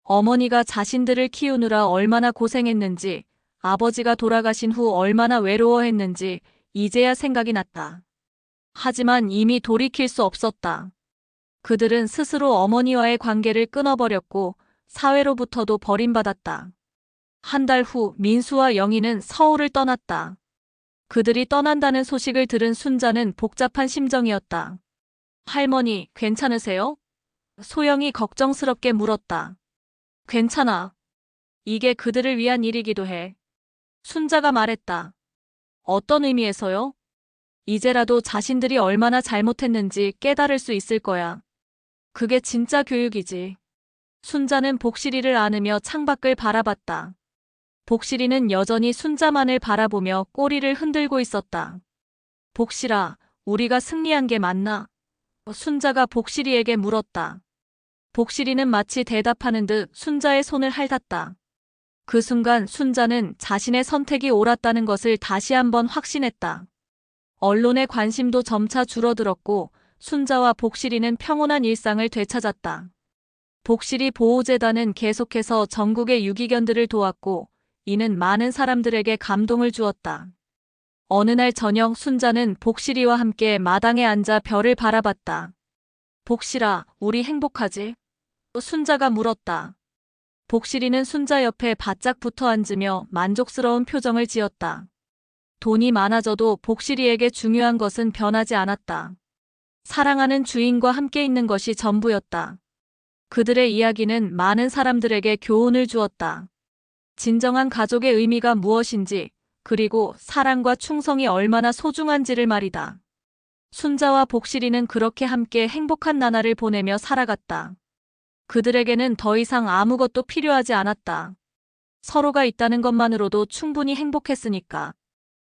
어머니가 자신들을 키우느라 얼마나 고생했는지, 아버지가 돌아가신 후 얼마나 외로워했는지 이제야 생각이 났다. 하지만 이미 돌이킬 수 없었다. 그들은 스스로 어머니와의 관계를 끊어버렸고 사회로부터도 버림받았다. 한 달 후 민수와 영희는 서울을 떠났다. 그들이 떠난다는 소식을 들은 순자는 복잡한 심정이었다. 할머니, 괜찮으세요? 소영이 걱정스럽게 물었다. 괜찮아. 이게 그들을 위한 일이기도 해. 순자가 말했다. 어떤 의미에서요? 이제라도 자신들이 얼마나 잘못했는지 깨달을 수 있을 거야. 그게 진짜 교육이지. 순자는 복실이를 안으며 창밖을 바라봤다. 복실이는 여전히 순자만을 바라보며 꼬리를 흔들고 있었다. 복실아, 우리가 승리한 게 맞나? 순자가 복실이에게 물었다. 복실이는 마치 대답하는 듯 순자의 손을 핥았다. 그 순간 순자는 자신의 선택이 옳았다는 것을 다시 한번 확신했다. 언론의 관심도 점차 줄어들었고 순자와 복실이는 평온한 일상을 되찾았다. 복실이 보호재단은 계속해서 전국의 유기견들을 도왔고 이는 많은 사람들에게 감동을 주었다. 어느 날 저녁 순자는 복실이와 함께 마당에 앉아 별을 바라봤다. 복실아, 우리 행복하지? 순자가 물었다. 복실이는 순자 옆에 바짝 붙어 앉으며 만족스러운 표정을 지었다. 돈이 많아져도 복실이에게 중요한 것은 변하지 않았다. 사랑하는 주인과 함께 있는 것이 전부였다. 그들의 이야기는 많은 사람들에게 교훈을 주었다. 진정한 가족의 의미가 무엇인지, 그리고 사랑과 충성이 얼마나 소중한지를 말이다. 순자와 복실이는 그렇게 함께 행복한 나날을 보내며 살아갔다. 그들에게는 더 이상 아무것도 필요하지 않았다. 서로가 있다는 것만으로도 충분히 행복했으니까.